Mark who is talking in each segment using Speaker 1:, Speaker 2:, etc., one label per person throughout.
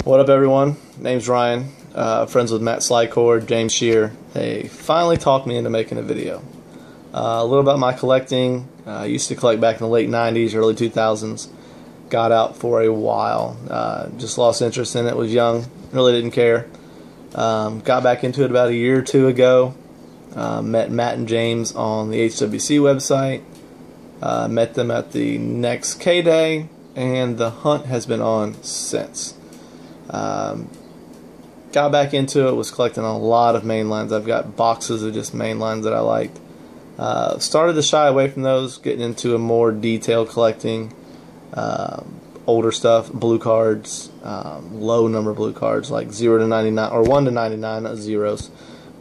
Speaker 1: What up, everyone? Name's Ryan. Friends with Matt Slycord, James Shear. They finally talked me into making a video. A little about my collecting. I used to collect back in the late 90s, early 2000s. Got out for a while. Just lost interest in it. Was young. Really didn't care. Got back into it about a year or two ago. Met Matt and James on the HWC website. Met them at the next K-Day, and the hunt has been on since. Got back into it, was collecting a lot of mainlines. I've got boxes of just mainlines that I liked. Started to shy away from those, getting into a more detailed collecting, older stuff, blue cards, low number blue cards like 0 to 99 or 1 to 99, not zeros.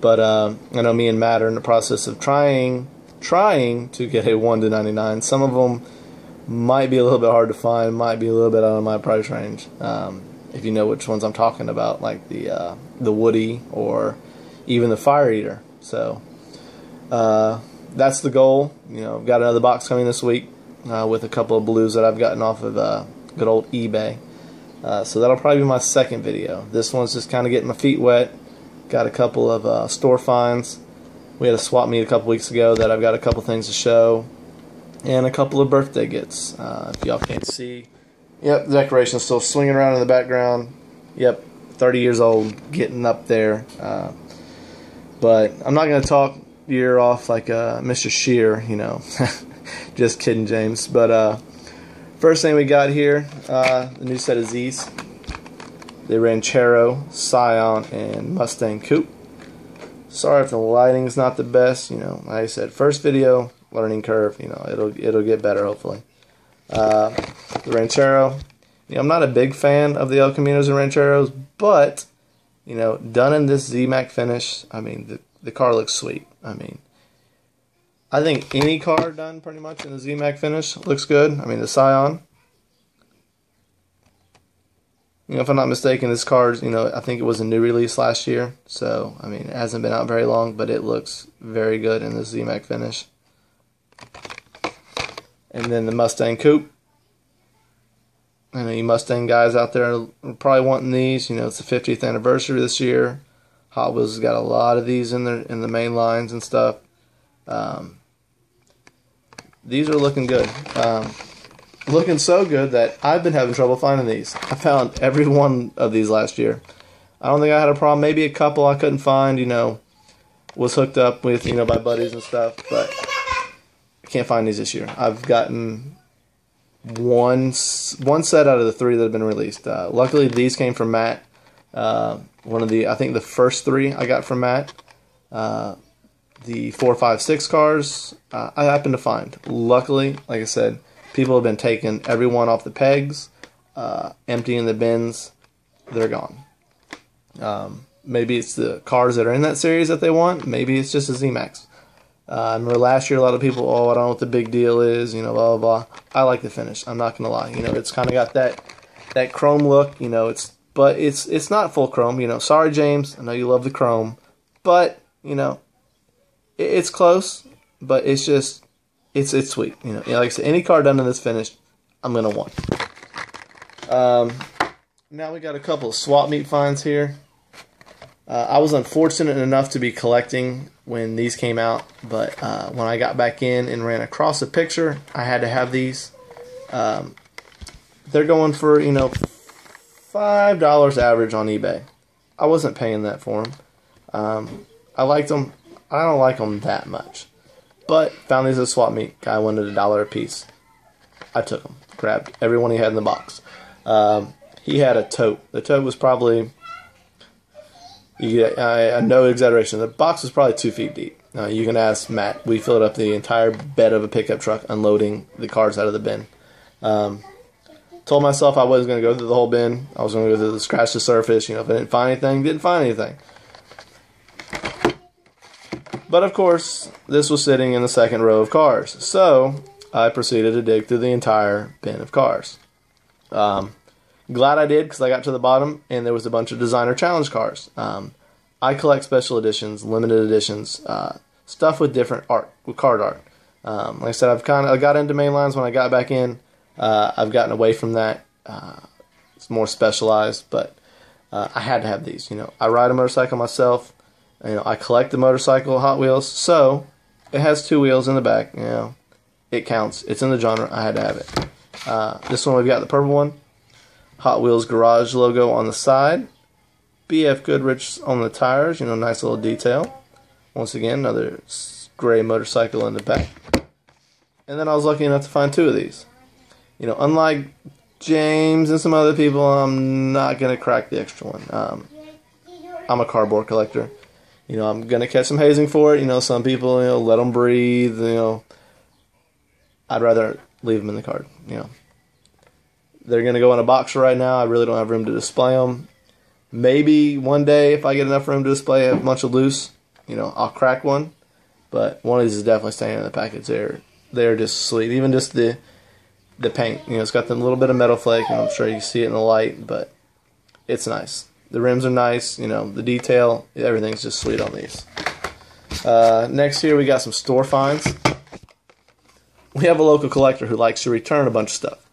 Speaker 1: But I know me and Matt are in the process of trying to get a 1 to 99. Some of them might be a little bit hard to find, might be a little bit out of my price range. If you know which ones I'm talking about, like the Woody or even the Fire Eater. So that's the goal. You know, I've got another box coming this week with a couple of blues that I've gotten off of good old eBay. So that'll probably be my second video. This one's just kind of getting my feet wet. Got a couple of store finds. We had a swap meet a couple weeks ago that I've got a couple things to show, and a couple of birthday gifts. If y'all can't see. Yep, the decoration's still swinging around in the background. Yep, 30 years old, getting up there. But I'm not going to talk your ear off like Mr. Shear, you know. Just kidding, James. But first thing we got here, the new set of Z's. The Ranchero, Scion, and Mustang Coupe. Sorry if the lighting's not the best. You know, like I said, first video, learning curve. You know, it'll get better hopefully. The Ranchero, you know, I'm not a big fan of the El Caminos and Rancheros, but you know, done in this Z-Mac finish, I mean, the car looks sweet. I mean, I think any car done pretty much in the Z-Mac finish looks good. I mean, the Scion, you know, if I'm not mistaken, this car's, you know, I think it was a new release last year, so I mean, it hasn't been out very long, but it looks very good in the Z-Mac finish. And then the Mustang Coupe. I know you Mustang guys out there are probably wanting these. You know, it's the 50th anniversary this year. Hot Wheels has got a lot of these in the main lines and stuff. These are looking good. Looking so good that I've been having trouble finding these. I found every one of these last year. I don't think I had a problem. Maybe a couple I couldn't find, you know, was hooked up with, you know, by buddies and stuff, but I can't find these this year. I've gotten one set out of the 3 that have been released. Luckily, these came from Matt. One of the, I think the first 3 I got from Matt. The 4, 5, 6 cars I happened to find. Luckily, like I said, people have been taking every one off the pegs, emptying the bins. They're gone. Maybe it's the cars that are in that series that they want. Maybe it's just a Z-Max. I remember last year a lot of people, oh, I don't know what the big deal is, you know, blah, blah, blah. I like the finish. I'm not going to lie. You know, it's kind of got that chrome look, you know, but it's not full chrome, you know. Sorry, James. I know you love the chrome. But, you know, it's close, but it's just, it's sweet. You know, like I said, any car done in this finish, I'm going to want. Now we got a couple of swap meet finds here. I was unfortunate enough to be collecting when these came out, but when I got back in and ran across a picture, I had to have these. They're going for, you know, $5 average on eBay. I wasn't paying that for them. I liked them. I don't like them that much, but found these at a swap meet. Guy wanted $1 a piece. I took them. Grabbed every one he had in the box. He had a tote. The tote was probably, no exaggeration, the box was probably 2 feet deep. You can ask Matt. We filled up the entire bed of a pickup truck unloading the cars out of the bin. Told myself I wasn't going to go through the whole bin. I was going to go through scratch the surface. You know, if I didn't find anything, didn't find anything. But of course, this was sitting in the second row of cars. So I proceeded to dig through the entire bin of cars. Glad I did, because I got to the bottom and there was a bunch of designer challenge cars. I collect special editions, limited editions, stuff with different art, with card art. Like I said, I got into mainlines when I got back in. I've gotten away from that. It's more specialized, but I had to have these. I ride a motorcycle myself. I collect the motorcycle Hot Wheels, so it has 2 wheels in the back. It counts. It's in the genre. I had to have it. This one, we've got the purple one. Hot Wheels Garage logo on the side. BF Goodrich on the tires. Nice little detail. Once again, another gray motorcycle in the back. And then I was lucky enough to find 2 of these. Unlike James and some other people, I'm not going to crack the extra one. I'm a cardboard collector. I'm going to catch some hazing for it. Some people, let them breathe. I'd rather leave them in the card. They're going to go in a box right now. I really don't have room to display them. Maybe one day, if I get enough room to display a bunch of loose, I'll crack one. But one of these is definitely staying in the package. They're just sweet. Even just the paint. It's got a little bit of metal flake, and I'm sure you can see it in the light, but it's nice. The rims are nice. The detail, everything's just sweet on these. Next here, we got some store finds. We have a local collector who likes to return a bunch of stuff,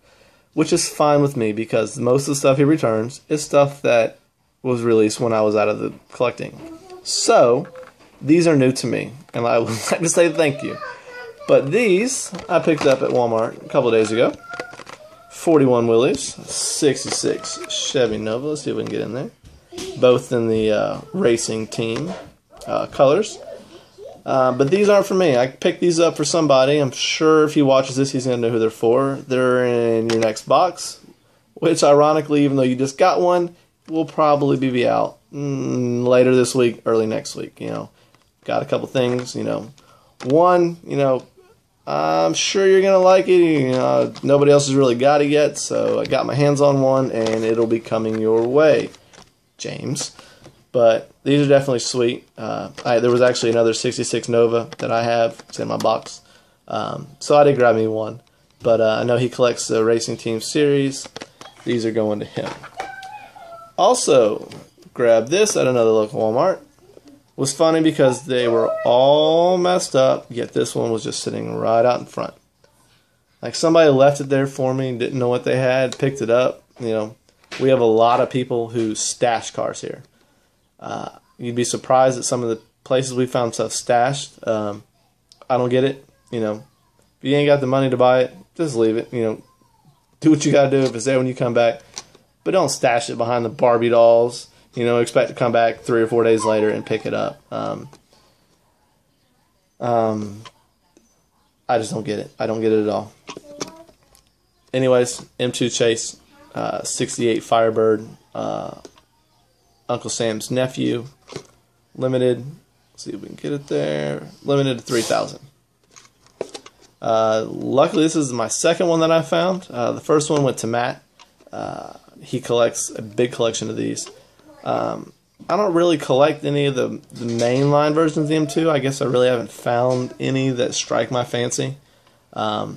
Speaker 1: which is fine with me because most of the stuff he returns is stuff that was released when I was out of the collecting. So, these are new to me, and I would like to say thank you. But these, I picked up at Walmart a couple of days ago. 41 Willys, 66 Chevy Nova. Let's see if we can get in there. Both in the racing team colors. But these aren't for me. I picked these up for somebody. I'm sure if he watches this, he's going to know who they're for. They're in your next box, which ironically, even though you just got one, will probably be out later this week, early next week. Got a couple things. One, I'm sure you're going to like it. Nobody else has really got it yet, so I got my hands on one, and it'll be coming your way, James. But these are definitely sweet. There was actually another 66 Nova that I have. It's in my box. So I did grab me one. But I know he collects the Racing Team Series. These are going to him. Also, grabbed this at another local Walmart. Was funny because they were all messed up, yet this one was just sitting right out in front. Like somebody left it there for me, didn't know what they had, picked it up. We have a lot of people who stash cars here. You'd be surprised at some of the places we found stuff stashed. I don't get it. If you ain't got the money to buy it, just leave it. Do what you gotta do if it's there when you come back. But don't stash it behind the Barbie dolls. Expect to come back 3 or 4 days later and pick it up. I just don't get it. I don't get it at all. Anyways, M2 Chase, 68 Firebird, Uncle Sam's nephew, limited. Let's see if we can get it there. Limited to 3,000. Luckily, this is my second one that I found. The first one went to Matt. He collects a big collection of these. I don't really collect any of the mainline versions of the M2. I guess I really haven't found any that strike my fancy. But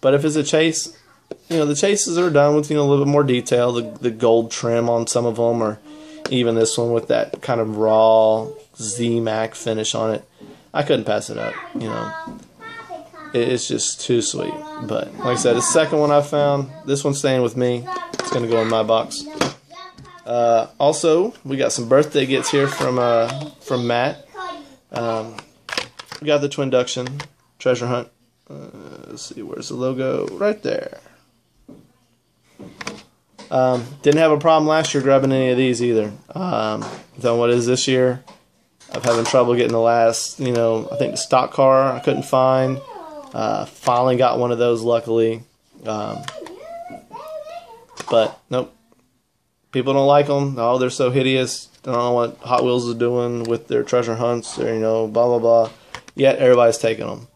Speaker 1: if it's a chase, the chases are done with a little bit more detail. The gold trim on some of them, or even this one with that kind of raw Z-Mac finish on it. I couldn't pass it up. It's just too sweet. But like I said, the second one I found, this one's staying with me. It's going to go in my box. Also, we got some birthday gifts here from Matt. We got the Twinduction Treasure Hunt. Let's see, where's the logo? Right there. Didn't have a problem last year grabbing any of these either. Then what is this year? I'm having trouble getting the last, I think the stock car I couldn't find. Finally got one of those, luckily. But, nope. People don't like them. Oh, they're so hideous. Don't know what Hot Wheels is doing with their treasure hunts, or, blah, blah, blah. Yet, everybody's taking them.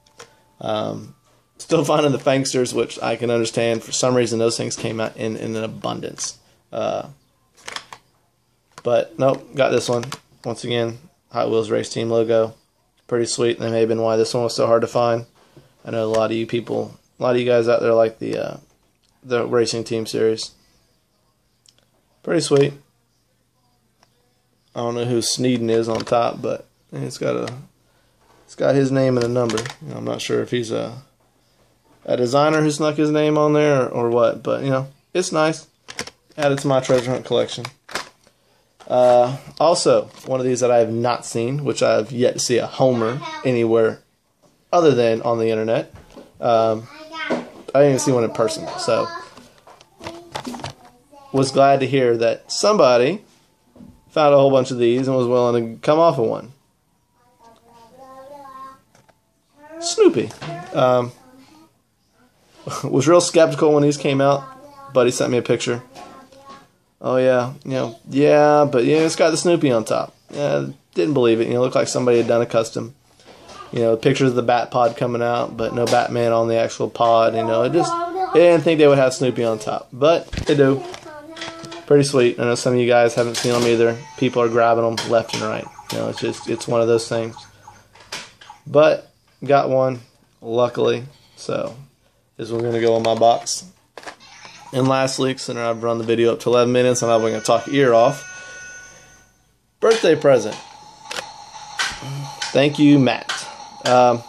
Speaker 1: Still finding the Fangsters, which I can understand. For some reason, those things came out in an abundance. But, nope, got this one. Once again, Hot Wheels Race Team logo. Pretty sweet. That may have been why this one was so hard to find. I know a lot of you people, a lot of you guys out there like the Racing Team series. Pretty sweet. I don't know who Sneeden is on top, but it's got his name and a number. I'm not sure if he's a designer who snuck his name on there or what, but it's nice. Added to my treasure hunt collection. Also, one of these that I have not seen, which I have yet to see a Homer anywhere other than on the internet. I didn't even see one in person, so was glad to hear that somebody found a whole bunch of these and was willing to come off of one. Snoopy. Was real skeptical when these came out. Buddy sent me a picture. Oh yeah, but it's got the Snoopy on top. Yeah, didn't believe it. Looked like somebody had done a custom. Pictures of the Bat Pod coming out, but no Batman on the actual pod. It didn't think they would have Snoopy on top, but they do. Pretty sweet. I know some of you guys haven't seen them either. People are grabbing them left and right. It's one of those things. But got one, luckily. So this one's gonna go in my box. And lastly, considering I've run the video up to 11 minutes, I'm probably gonna talk your ear off. Birthday present. Thank you, Matt. I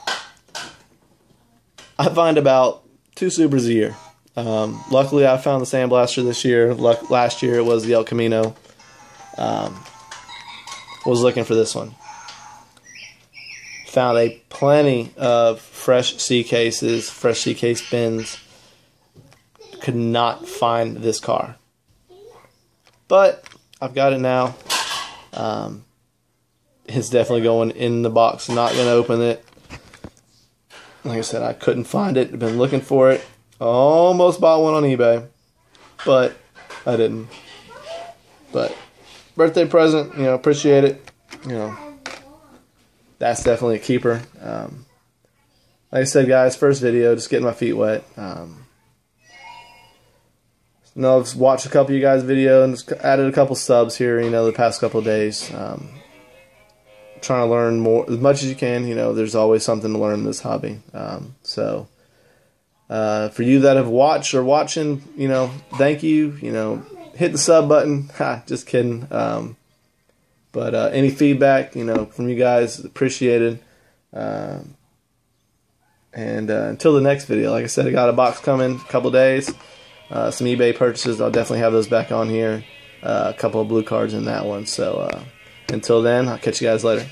Speaker 1: find about 2 Supers a year. Luckily, I found the Sandblaster this year. Last year, it was the El Camino. Was looking for this one. Found a plenty of fresh C cases, fresh C case bins. Could not find this car. But I've got it now. It's definitely going in the box. Not going to open it. Like I said, I couldn't find it. I've been looking for it. Almost bought one on eBay, but I didn't. But birthday present, appreciate it. That's definitely a keeper. Like I said, guys, first video, just getting my feet wet. I've watched a couple of you guys' video and just added a couple subs here, the past couple of days. Trying to learn more as much as you can. There's always something to learn in this hobby. For you that have watched or watching, thank you. Hit the sub button. Ha, just kidding. But any feedback, from you guys, appreciated. And until the next video, like I said, I got a box coming, a couple days. Some eBay purchases, I'll definitely have those back on here. A couple of blue cards in that one. So until then, I'll catch you guys later.